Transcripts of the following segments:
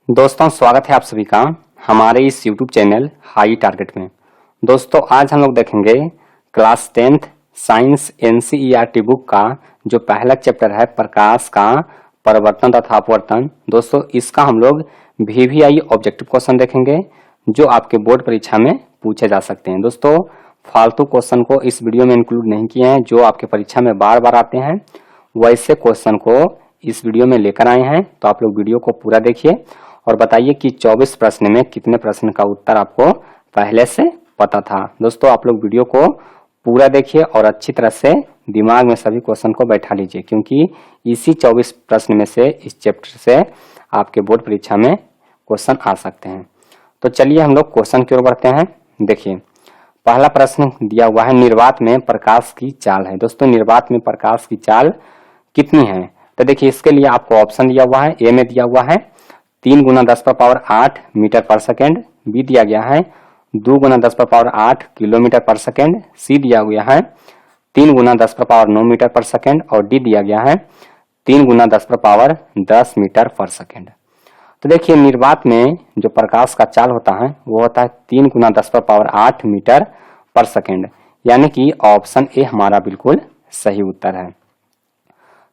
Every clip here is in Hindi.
दोस्तों स्वागत है आप सभी का हमारे इस YouTube चैनल हाई टारगेट में। दोस्तों आज हम लोग देखेंगे class 10th science NCERT book का जो पहला चैप्टर है प्रकाश का परिवर्तन तथा अपवर्तन। दोस्तों इसका हम लोग VVI ऑब्जेक्टिव क्वेश्चन देखेंगे जो आपके बोर्ड परीक्षा में पूछे जा सकते हैं। दोस्तों फालतू क्वेश्चन को इस वीडियो में इंक्लूड नहीं किए हैं जो आपके परीक्षा में बार बार आते हैं, वैसे क्वेश्चन को इस वीडियो में लेकर आए हैं। तो आप लोग वीडियो को पूरा देखिए और बताइए कि 24 प्रश्न में कितने प्रश्न का उत्तर आपको पहले से पता था। दोस्तों आप लोग वीडियो को पूरा देखिए और अच्छी तरह से दिमाग में सभी क्वेश्चन को बैठा लीजिए, क्योंकि इसी 24 प्रश्न में से इस चैप्टर से आपके बोर्ड परीक्षा में क्वेश्चन आ सकते हैं। तो चलिए हम लोग क्वेश्चन की ओर बढ़ते हैं। देखिए पहला प्रश्न दिया हुआ है, निर्वात में प्रकाश की चाल है। दोस्तों निर्वात में प्रकाश की चाल कितनी है? तो देखिए इसके लिए आपको ऑप्शन दिया हुआ है। ए में दिया हुआ है 3 × 10⁸ मीटर पर सेकेंड, बी दिया गया है 2 × 10⁸ किलोमीटर पर सेकेंड, सी दिया गया है 3 × 10⁹ मीटर पर सेकेंड और डी दिया गया है 3 × 10⁻10 मीटर पर सेकेंड। तो देखिए निर्वात में जो प्रकाश का चाल होता है वो होता है 3 × 10⁸ मीटर पर सेकेंड, यानी कि ऑप्शन ए हमारा बिल्कुल सही उत्तर है।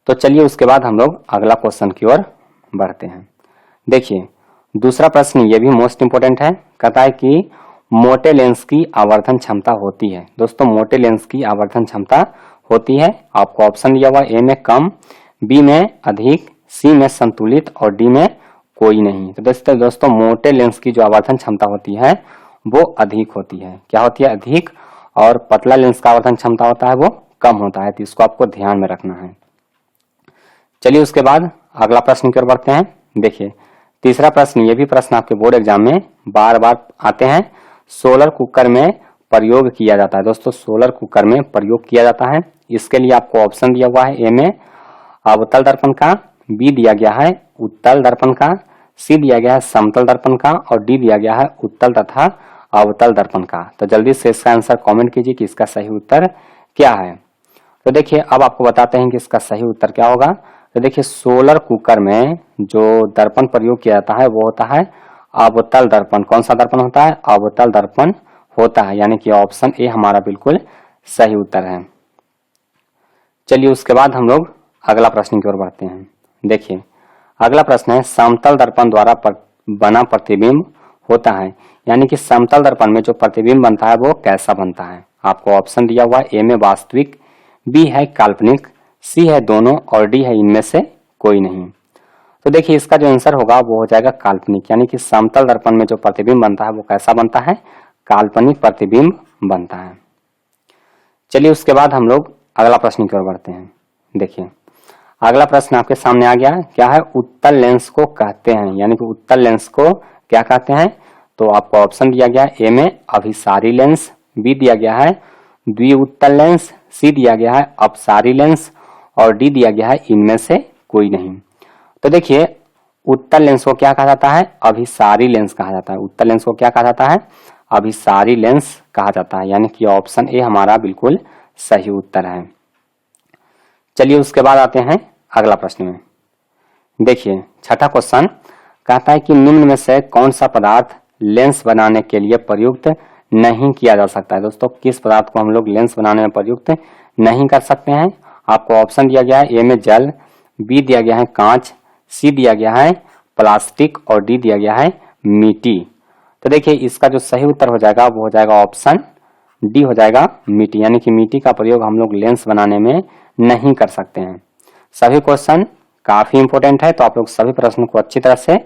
तो चलिए उसके बाद हम लोग अगला क्वेश्चन की ओर बढ़ते हैं। देखिए दूसरा प्रश्न ये भी मोस्ट इंपोर्टेंट है, कहता है कि मोटे लेंस की आवर्धन क्षमता होती है। दोस्तों मोटे लेंस की आवर्धन क्षमता होती है, आपको ऑप्शन दिया हुआ ए में कम, बी में अधिक, सी में संतुलित और डी में कोई नहीं। तो दोस्तों मोटे लेंस की जो आवर्धन क्षमता होती है वो अधिक होती है। क्या होती है? अधिक। और पतला लेंस का आवर्धन क्षमता होता है वो कम होता है, तो इसको आपको ध्यान में रखना है। चलिए उसके बाद अगला प्रश्न की ओर बढ़ते हैं। देखिए तीसरा प्रश्न, ये भी प्रश्न आपके बोर्ड एग्जाम में बार बार आते हैं। सोलर कुकर में प्रयोग किया जाता है। दोस्तों सोलर कुकर में प्रयोग किया जाता है, इसके लिए आपको ऑप्शन दिया हुआ है। ए में अवतल दर्पण का, बी दिया गया है उत्तल दर्पण का, सी दिया गया है समतल दर्पण का और डी दिया गया है उत्तल तथा अवतल दर्पण का। तो जल्दी से इसका आंसर कमेंट कीजिए कि इसका सही उत्तर क्या है। तो देखिए अब आपको बताते हैं कि इसका सही उत्तर क्या होगा। तो देखिए सोलर कुकर में जो दर्पण प्रयोग किया जाता है वो होता है अवतल दर्पण। कौन सा दर्पण होता है? अवतल दर्पण होता है, यानी कि ऑप्शन ए हमारा बिल्कुल सही उत्तर है। चलिए उसके बाद हम लोग अगला प्रश्न की ओर बढ़ते हैं। देखिए अगला प्रश्न है, समतल दर्पण द्वारा बना प्रतिबिंब होता है, यानी कि समतल दर्पण में जो प्रतिबिंब बनता है वो कैसा बनता है। आपको ऑप्शन दिया हुआ है। ए में वास्तविक, बी है काल्पनिक, सी है दोनों और डी है इनमें से कोई नहीं। तो देखिए इसका जो आंसर होगा वो हो जाएगा काल्पनिक, यानी कि समतल दर्पण में जो प्रतिबिंब बनता है वो कैसा बनता है? काल्पनिक प्रतिबिंब बनता है। चलिए उसके बाद हम लोग अगला प्रश्न की ओर बढ़ते हैं। देखिए अगला प्रश्न आपके सामने आ गया, क्या है? उत्तल लेंस को कहते हैं, यानी कि उत्तल लेंस को क्या कहते हैं? तो आपको ऑप्शन दिया गया है। ए में अभिसारी लेंस, बी दिया गया है द्विउत्तल लेंस, सी दिया गया है अपसारी लेंस और डी दिया गया है इनमें से कोई नहीं। तो देखिए उत्तल लेंस को क्या कहा जाता है? अभिसारी लेंस कहा जाता है। उत्तल लेंस को क्या कहा जाता है? अभिसारी लेंस कहा जाता है, यानी कि ऑप्शन ए हमारा बिल्कुल सही उत्तर है। चलिए उसके बाद आते हैं अगला प्रश्न में। देखिए छठा क्वेश्चन कहता है कि निम्न में से कौन सा पदार्थ लेंस बनाने के लिए प्रयुक्त नहीं किया जा सकता है। दोस्तों किस पदार्थ को हम लोग लेंस बनाने में प्रयुक्त नहीं कर सकते हैं? आपको ऑप्शन दिया गया है। ए में जल, बी दिया गया है कांच, सी दिया गया है प्लास्टिक और डी दिया गया है मिट्टी। तो देखिए इसका जो सही उत्तर हो जाएगा वो हो जाएगा ऑप्शन डी हो जाएगा मिट्टी, यानी कि मिट्टी का प्रयोग हम लोग लेंस बनाने में नहीं कर सकते हैं। सभी क्वेश्चन काफी इंपोर्टेंट है, तो आप लोग सभी प्रश्न को अच्छी तरह से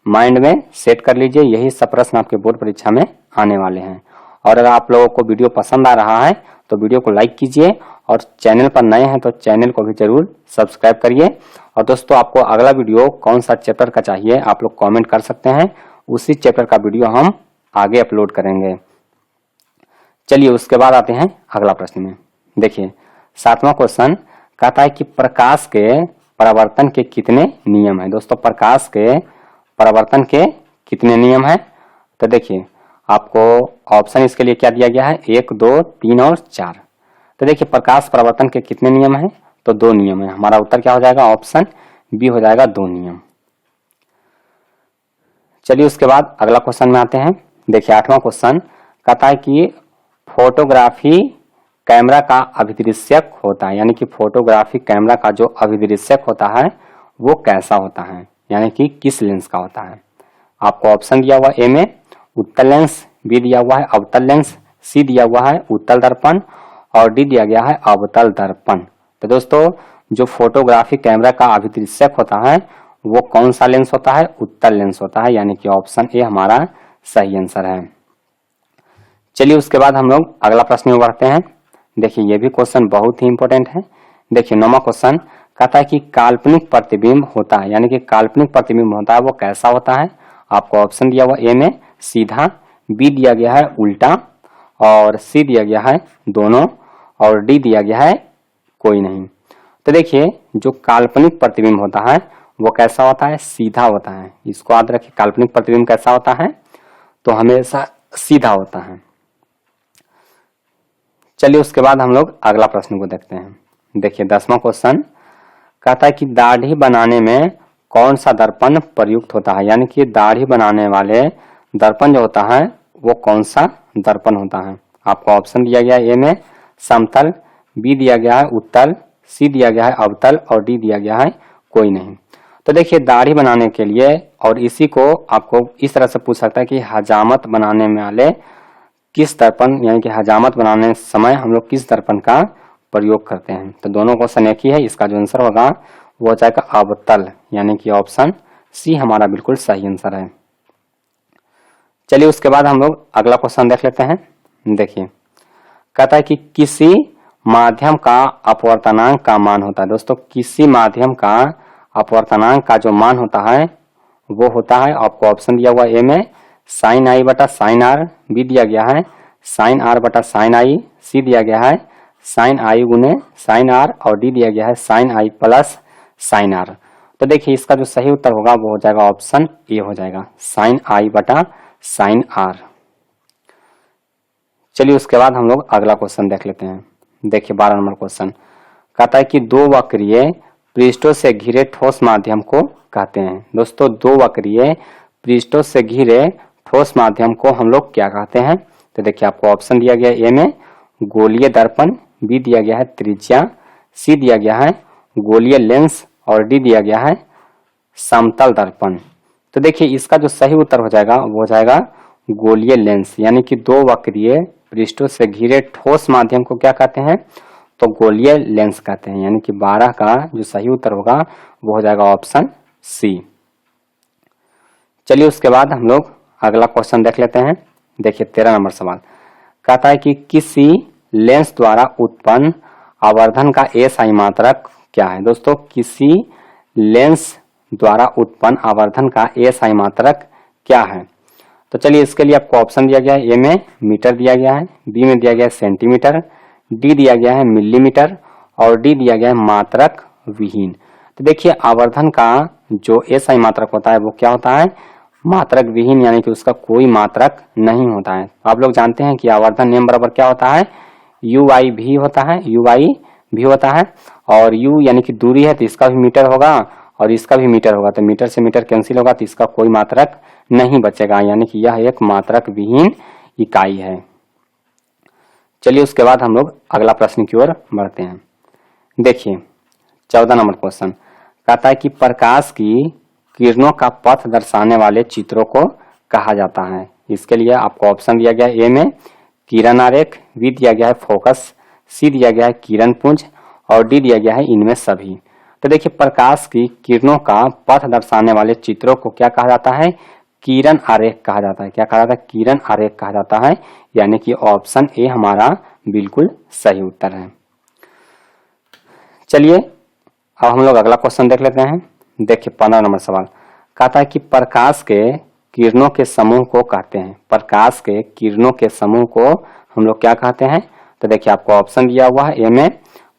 माइंड में सेट कर लीजिए। यही सब प्रश्न आपके बोर्ड परीक्षा में आने वाले हैं। और अगर आप लोगों को वीडियो पसंद आ रहा है तो वीडियो को लाइक कीजिए और चैनल पर नए हैं तो चैनल को भी जरूर सब्सक्राइब करिए। और दोस्तों आपको अगला वीडियो कौन सा चैप्टर का चाहिए आप लोग कमेंट कर सकते हैं, उसी चैप्टर का वीडियो हम आगे अपलोड करेंगे। चलिए उसके बाद आते हैं अगला प्रश्न में। देखिए सातवां क्वेश्चन कहता है कि प्रकाश के परावर्तन के कितने नियम है। दोस्तों प्रकाश के परावर्तन के कितने नियम है? तो देखिए आपको ऑप्शन इसके लिए क्या दिया गया है? 1, 2, 3 और 4। तो देखिए प्रकाश परावर्तन के कितने नियम है? तो 2 नियम है। हमारा उत्तर क्या हो जाएगा? ऑप्शन बी हो जाएगा 2 नियम। चलिए उसके बाद अगला क्वेश्चन में आते हैं। देखिए 8वां क्वेश्चन कहता है कि फोटोग्राफी कैमरा का अभिदृश्यक होता है, यानी कि फोटोग्राफी कैमरा का जो अभिदृश्यक होता है वो कैसा होता है, यानी कि किस लेंस का होता है। आपको ऑप्शन दिया हुआ ए में उत्तल लेंस, बी दिया हुआ है अवतल लेंस, सी दिया हुआ है उत्तल दर्पण और डी दिया गया है अवतल दर्पण। तो दोस्तों जो फोटोग्राफी कैमरा का अभिदृश्यक होता है वो कौन सा लेंस होता है, उत्तल लेंस होता है, यानी कि ऑप्शन ए हमारा सही आंसर है। चलिए उसके बाद हम लोग अगला प्रश्न में बढ़ते हैं। देखिए ये भी क्वेश्चन बहुत ही इंपॉर्टेंट है। देखिए 9वां क्वेश्चन कहता है कि काल्पनिक प्रतिबिंब होता है, यानी कि काल्पनिक प्रतिबिंब होता है वो कैसा होता है। आपको ऑप्शन दिया हुआ ए में सीधा, बी दिया गया है उल्टा और सी दिया गया है दोनों और डी दिया गया है कोई नहीं। तो देखिए जो काल्पनिक प्रतिबिंब होता है वो कैसा होता है, सीधा होता है। इसको याद रखिए, काल्पनिक प्रतिबिंब कैसा होता है तो हमेशा सीधा होता है। चलिए उसके बाद हम लोग अगला प्रश्न को देखते हैं। देखिए 10वां क्वेश्चन कहता है कि दाढ़ी बनाने में कौन सा दर्पण प्रयुक्त होता है, यानी कि दाढ़ी बनाने वाले दर्पण जो होता है वो कौन सा दर्पण होता है। आपको ऑप्शन दिया गया है ए में समतल, बी दिया गया है उत्तल, सी दिया गया है अवतल और डी दिया गया है कोई नहीं। तो देखिए दाढ़ी बनाने के लिए और इसी को आपको इस तरह से पूछ सकता है कि हजामत बनाने वाले किस दर्पण, यानी कि हजामत बनाने समय हम लोग किस दर्पण का प्रयोग करते हैं। तो दोनों क्वेश्चन एक ही है, इसका जो आंसर होगा वो हो जाएगा अवतल, यानी कि ऑप्शन सी हमारा बिल्कुल सही आंसर है। चलिए उसके बाद हम लोग अगला क्वेश्चन देख लेते हैं। देखिए कहता है कि किसी माध्यम का अपवर्तनांक का मान होता है। दोस्तों किसी माध्यम का अपवर्तनांक का जो मान होता है वो होता है, आपको ऑप्शन दिया हुआ ए में साइन आई बटा साइन आर, बी दिया गया है साइन आर बटा साइन आई, सी दिया गया है साइन आई गुने साइन आर और डी दिया गया है sine I plus sine R. तो देखिए इसका जो सही उत्तर होगा वो हो जाएगा ऑप्शन ए हो जाएगा, साइन आई बटा साइन आर। चलिए उसके बाद हम लोग अगला क्वेश्चन देख लेते हैं। देखिए 12 नंबर क्वेश्चन कहता है कि दो वक्रीय पृष्ठों से घिरे ठोस माध्यम को कहते हैं। दोस्तों दो वक्रीय पृष्ठों से घिरे ठोस माध्यम को हम लोग क्या कहते हैं। तो देखिए आपको ऑप्शन दिया गया ए में गोलीय दर्पण, बी दिया गया है त्रिज्या, सी दिया गया है गोलीय लेंस और डी दिया गया है समतल दर्पण। तो देखिए इसका जो सही उत्तर हो जाएगा वो हो जाएगा गोलीय लेंस, यानी कि दो वक्रीय पृष्ठों से घिरे ठोस माध्यम को क्या कहते हैं तो गोलीय लेंस कहते हैं, यानी कि 12 का जो सही उत्तर होगा वो हो जाएगा ऑप्शन सी। चलिए उसके बाद हम लोग अगला क्वेश्चन देख लेते हैं। देखिए 13 नंबर सवाल कहता है कि किसी लेंस द्वारा उत्पन्न आवर्धन का एसआई मात्रक क्या है। दोस्तों किसी लेंस द्वारा उत्पन्न आवर्धन का एसआई मात्रक क्या है। तो चलिए इसके लिए आपको ऑप्शन दिया गया है, ए में मीटर दिया गया है, बी में दिया गया है सेंटीमीटर, डी दिया गया है मिलीमीटर और डी दिया गया है मात्रक विहीन। तो देखिए आवर्धन का जो एसआई मात्रक होता है वो क्या होता है, मात्रक विहीन, यानी कि उसका कोई मात्रक नहीं होता है। आप लोग जानते हैं कि आवर्धन नियम बराबर क्या होता है, यू आई भी होता है, यू आई भी होता है और यू यानी कि दूरी है तो इसका भी मीटर होगा और इसका भी मीटर होगा, तो मीटर से मीटर कैंसिल होगा तो इसका कोई मात्रक नहीं बचेगा, यानी कि यह एक मात्रक विहीन इकाई है। चलिए उसके बाद हम लोग अगला प्रश्न की ओर बढ़ते हैं। देखिए 14 नंबर क्वेश्चन कहता है कि प्रकाश की किरणों का पथ दर्शाने वाले चित्रों को कहा जाता है। इसके लिए आपको ऑप्शन दिया गया है, ए में किरण आरेख, बी दिया गया है फोकस, सी दिया गया है किरण पुंज और डी दिया गया है इनमें सभी। तो देखिए प्रकाश की किरणों का पथ दर्शाने वाले चित्रों को क्या कहा जाता है, किरण आरेख कहा जाता है। क्या कहा जाता है, किरण आरेख कहा जाता है, यानी कि ऑप्शन ए हमारा बिल्कुल सही उत्तर है। चलिए अब हम लोग अगला क्वेश्चन देख लेते हैं। देखिए 15 नंबर सवाल कहता है कि प्रकाश के किरणों के समूह को कहते हैं। प्रकाश के किरणों के समूह को हम लोग क्या कहते हैं। तो देखिए आपको ऑप्शन दिया हुआ है, ए में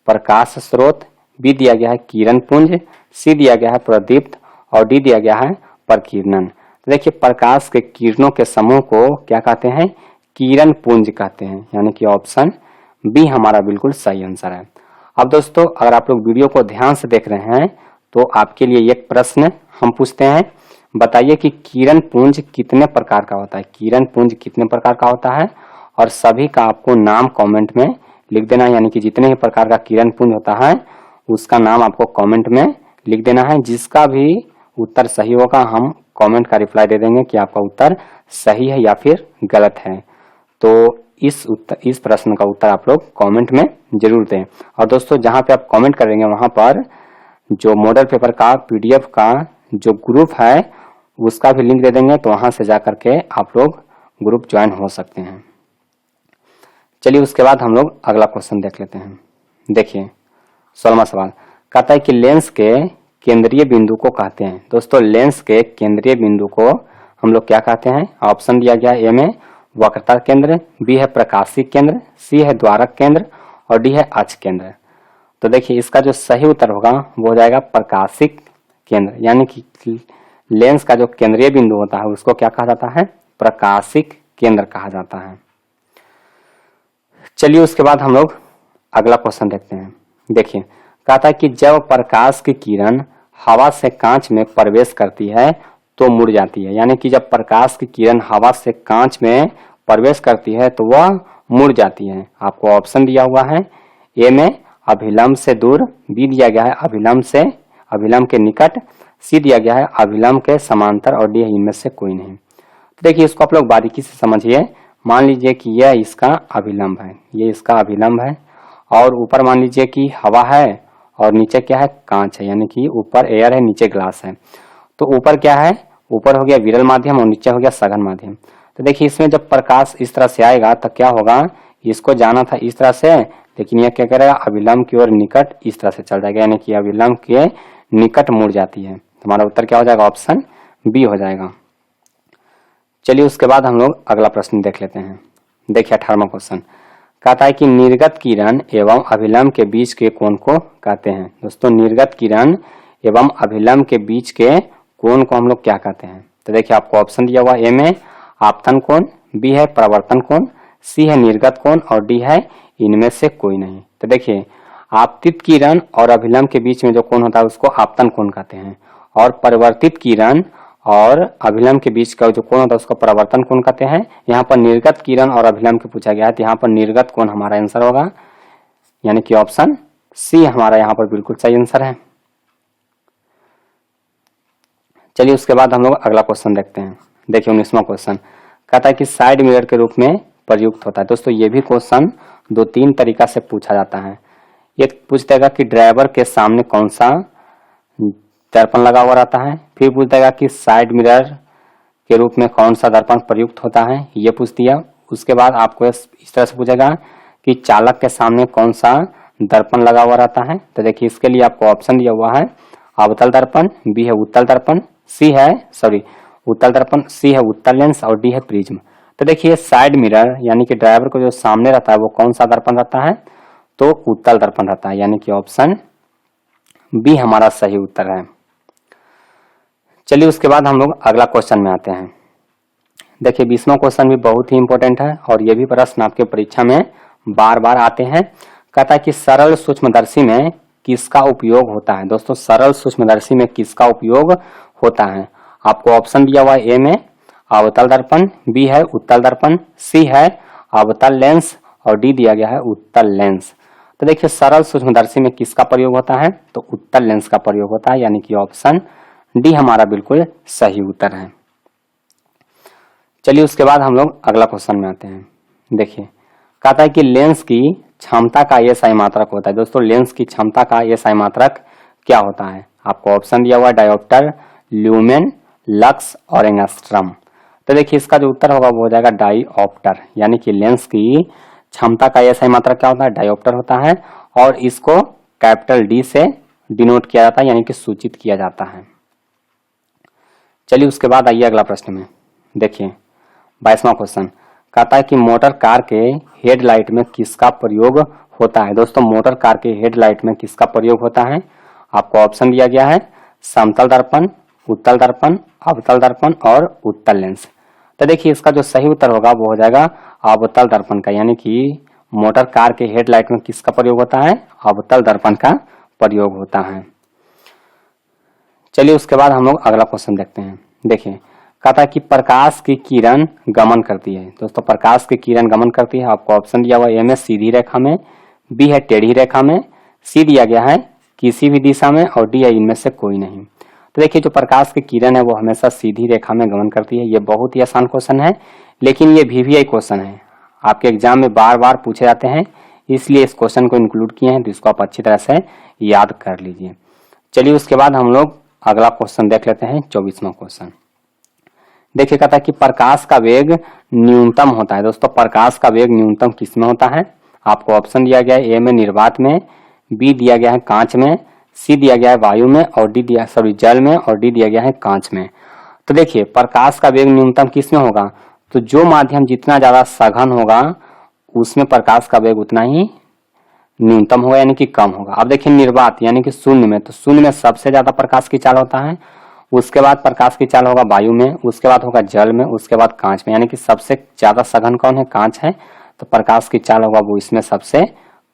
प्रकाश स्रोत, बी दिया गया है किरण पुंज, सी दिया गया है प्रदीप्त और डी दिया गया है प्रकीर्णन। तो देखिए प्रकाश के किरणों के समूह को क्या कहते हैं, किरण पुंज कहते हैं, यानी कि ऑप्शन बी हमारा बिल्कुल सही आंसर है। अब दोस्तों अगर आप लोग वीडियो को ध्यान से देख रहे हैं तो आपके लिए एक प्रश्न हम पूछते हैं, बताइए कि किरण पुंज कितने प्रकार का होता है। किरण पुंज कितने प्रकार का होता है, और सभी का आपको नाम कमेंट में लिख देना है। यानी कि जितने भी प्रकार का किरण पुंज होता है उसका नाम आपको कमेंट में लिख देना है। जिसका भी उत्तर सही होगा हम कमेंट का रिप्लाई दे देंगे कि आपका उत्तर सही है या फिर गलत है। तो इस प्रश्न का उत्तर आप लोग कमेंट में जरूर दें। और दोस्तों जहां पे आप कमेंट करेंगे वहां पर जो मॉडल पेपर का पीडीएफ का जो ग्रुप है उसका भी लिंक दे देंगे, तो वहां से जाकर के आप लोग ग्रुप ज्वाइन हो सकते हैं। चलिए उसके बाद हम लोग अगला क्वेश्चन देख लेते हैं। देखिए 16वां सवाल कहता है कि लेंस के केंद्रीय बिंदु को कहते हैं। दोस्तों लेंस के केंद्रीय बिंदु को हम लोग क्या कहते हैं। ऑप्शन दिया गया, ए में वक्रता केंद्र, बी है प्रकाशिक केंद्र, सी है द्वारक केंद्र और डी है अक्ष केंद्र। तो देखिए इसका जो सही उत्तर होगा वो हो जाएगा प्रकाशिक केंद्र। यानी कि लेंस का जो केंद्रीय बिंदु होता है उसको क्या कहा जाता है, प्रकाशिक केंद्र कहा जाता है। चलिए उसके बाद हम लोग अगला क्वेश्चन देखते हैं। देखिए कहता है कि जब प्रकाश की किरण हवा से कांच में प्रवेश करती है तो मुड़ जाती है। यानी कि जब प्रकाश की किरण हवा से कांच में प्रवेश करती है तो वह मुड़ जाती है। आपको ऑप्शन दिया हुआ है, ए में अभिलंब से दूर, बी दिया गया है अभिलंब के निकट, सी दिया गया है अभिलंब के समांतर और डी है इनमें से कोई नहीं। तो देखिए इसको आप लोग बारीकी से समझिए। मान लीजिए कि यह इसका अभिलंब है, ये इसका अभिलंब है, और ऊपर मान लीजिए कि हवा है और नीचे क्या है, कांच है। यानी कि ऊपर एयर है नीचे ग्लास है। तो ऊपर क्या है, ऊपर हो गया विरल माध्यम और नीचे हो गया सघन माध्यम। तो देखिए इसमें जब प्रकाश इस तरह से आएगा तो क्या होगा, इसको जाना था इस तरह से, लेकिन यह क्या करेगा अभिलंब की ओर निकट इस तरह से चल जाएगा। यानी कि अभिलंब के निकट मुड़ जाती है। हमारा उत्तर क्या हो जाएगा, ऑप्शन बी हो जाएगा। चलिए उसके बाद हम लोग अगला प्रश्न देख लेते हैं। देखिए 18वां क्वेश्चन कहता है कि निर्गत किरण एवं अभिलंब के बीच के कोण को कहते हैं। दोस्तों निर्गत किरण एवं अभिलंब के बीच के कोण को हम लोग क्या कहते हैं। तो देखिए आपको ऑप्शन दिया हुआ, ए में आपतन कोण, बी है प्रवर्तन कोण, सी है निर्गत कोण और डी है इनमें से कोई नहीं। तो देखिए आपतित किरण और अभिलंब के बीच में जो कोण होता है उसको आपतन कोण कहते हैं, और परिवर्तित किरण और अभिलंब के बीच का जो कोण होता है उसको परावर्तन कोण कहते हैं। यहाँ पर निर्गत किरण और अभिलंब के पूछा गया है, तो यहाँ पर निर्गत कोण हमारा आंसर होगा। यानी कि ऑप्शन सी हमारा यहाँ पर बिल्कुल सही आंसर है। चलिए उसके बाद हम लोग अगला क्वेश्चन देखते हैं। देखिए 19वां क्वेश्चन कहता है कि साइड मिरर के रूप में प्रयुक्त होता है। दोस्तों ये भी क्वेश्चन 2-3 तरीका से पूछा जाता है। एक पूछ देगा कि ड्राइवर के सामने कौन सा दर्पण लगा हुआ रहता है, फिर पूछ देगा कि साइड मिरर के रूप में कौन सा दर्पण प्रयुक्त होता है, ये पूछ दिया। उसके बाद आपको इस तरह से पूछेगा कि चालक के सामने कौन सा दर्पण लगा हुआ रहता है। तो देखिए इसके लिए आपको ऑप्शन दिया हुआ है, अवतल दर्पण, बी है उत्तल दर्पण, उत्तल दर्पण, सी है उत्तल लेंस और डी है प्रिज्म। तो देखिए साइड मिरर यानी कि ड्राइवर को जो सामने रहता है वो कौन सा दर्पण रहता है, तो उत्तल दर्पण रहता है। यानी कि ऑप्शन बी हमारा सही उत्तर है। चलिए उसके बाद हम लोग अगला क्वेश्चन में आते हैं। देखिए 20वां क्वेश्चन भी बहुत ही इंपॉर्टेंट है और ये भी प्रश्न आपके परीक्षा में बार बार आते हैं। कहता है कि सरल सूक्ष्मदर्शी में किसका उपयोग होता है। दोस्तों सरल सूक्ष्मदर्शी में किसका उपयोग होता है, आपको ऑप्शन दिया हुआ है, ए में अवतल दर्पण, बी है उत्तल दर्पण, सी है अवतल लेंस और डी दिया गया है उत्तल लेंस। तो देखिए सरल सूक्ष्मदर्शी में किसका प्रयोग होता है, तो उत्तल लेंस का प्रयोग होता है। यानी कि ऑप्शन डी हमारा बिल्कुल सही उत्तर है। चलिए उसके बाद हम लोग अगला क्वेश्चन में आते हैं। देखिए कहता है कि लेंस की क्षमता का एसआई मात्रक होता है। दोस्तों लेंस की क्षमता का एसआई मात्रक क्या होता है, आपको ऑप्शन दिया हुआ है, डायोप्टर, ल्यूमेन, लक्स और एंगस्ट्रम। तो देखिए इसका जो उत्तर होगा वो हो जाएगा डायोप्टर। यानी कि लेंस की क्षमता का एसआई मात्रक क्या होता है, डायोप्टर होता है, और इसको कैपिटल डी से डिनोट किया जाता है, यानी कि सूचित किया जाता है। चलिए उसके बाद आइए अगला प्रश्न में। देखिए 22वां क्वेश्चन कहता है कि मोटर कार के हेडलाइट में किसका प्रयोग होता है। दोस्तों मोटर कार के हेडलाइट में किसका प्रयोग होता है, आपको ऑप्शन दिया गया है, समतल दर्पण, उत्तल दर्पण, अवतल दर्पण और उत्तल लेंस। तो देखिए इसका जो सही उत्तर होगा वो हो जाएगा अवतल दर्पण का। यानी कि मोटर कार के हेडलाइट में किसका प्रयोग होता है, अवतल दर्पण का प्रयोग होता है। चलिए उसके बाद हम लोग अगला क्वेश्चन देखते हैं। देखिए कहता है कि प्रकाश की किरण गमन करती है। दोस्तों प्रकाश की किरण गमन करती है, आपको ऑप्शन दिया हुआ ए में सीधी रेखा में, बी है टेढ़ी रेखा में, सी दिया गया है किसी भी दिशा में और डी है इनमें से कोई नहीं। तो देखिए जो प्रकाश की किरण है वो हमेशा सीधी रेखा में गमन करती है। ये बहुत ही आसान क्वेश्चन है, लेकिन ये VVI क्वेश्चन है, आपके एग्जाम में बार बार पूछे जाते हैं, इसलिए इस क्वेश्चन को इंक्लूड किए हैं, तो इसको आप अच्छी तरह से याद कर लीजिए। चलिए उसके बाद हम लोग अगला क्वेश्चन देख लेते हैं, 24वां क्वेश्चन। देखिए कहता है कि प्रकाश का वेग न्यूनतम होता है। दोस्तों प्रकाश का वेग न्यूनतम किस में होता है? आपको ऑप्शन दिया गया है ए में निर्वात में, बी दिया गया है कांच में, सी दिया गया है वायु में और जल में और डी दिया गया है कांच में। तो देखिए प्रकाश का वेग न्यूनतम किस में होगा? तो जो माध्यम जितना ज्यादा सघन होगा उसमें प्रकाश का वेग उतना ही न्यूनतम होगा, यानी कि कम होगा। अब देखिए निर्वात यानी कि शून्य में, तो शून्य में सबसे ज्यादा प्रकाश की चाल होता है, उसके बाद प्रकाश की चाल होगा वायु में, उसके बाद होगा जल में, उसके बाद कांच में, यानी कि सबसे ज्यादा सघन कौन है? कांच है, तो प्रकाश की चाल होगा वो इसमें सबसे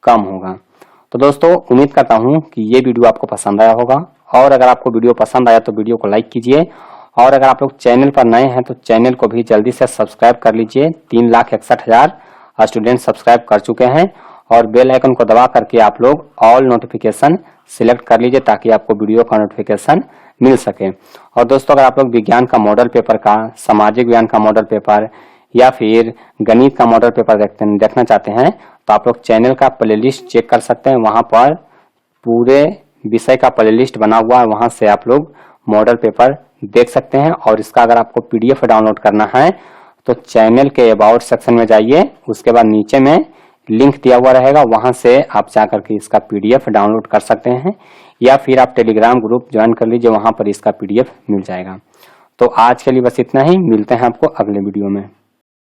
कम होगा। तो दोस्तों उम्मीद करता हूं कि ये वीडियो आपको पसंद आया होगा, और अगर आपको वीडियो पसंद आया तो वीडियो को लाइक कीजिए, और अगर आप लोग चैनल पर नए हैं तो चैनल को भी जल्दी से सब्सक्राइब कर लीजिए। 3,61,000 स्टूडेंट सब्सक्राइब कर चुके हैं, और बेल आइकन को दबा करके आप लोग ऑल नोटिफिकेशन सिलेक्ट कर लीजिए ताकि आपको वीडियो का नोटिफिकेशन मिल सके। और दोस्तों अगर आप लोग विज्ञान का मॉडल पेपर का, सामाजिक विज्ञान का मॉडल पेपर या फिर गणित का मॉडल पेपर देखना चाहते हैं तो आप लोग चैनल का प्लेलिस्ट चेक कर सकते हैं, वहां पर पूरे विषय का प्लेलिस्ट बना हुआ है, वहां से आप लोग मॉडल पेपर देख सकते हैं। और इसका अगर आपको PDF डाउनलोड करना है तो चैनल के अबाउट सेक्शन में जाइए, उसके बाद नीचे में लिंक दिया हुआ रहेगा, वहां से आप जाकर के इसका PDF डाउनलोड कर सकते हैं, या फिर आप टेलीग्राम ग्रुप ज्वाइन कर लीजिए, वहां पर इसका PDF मिल जाएगा। तो आज के लिए बस इतना ही, मिलते हैं आपको अगले वीडियो में।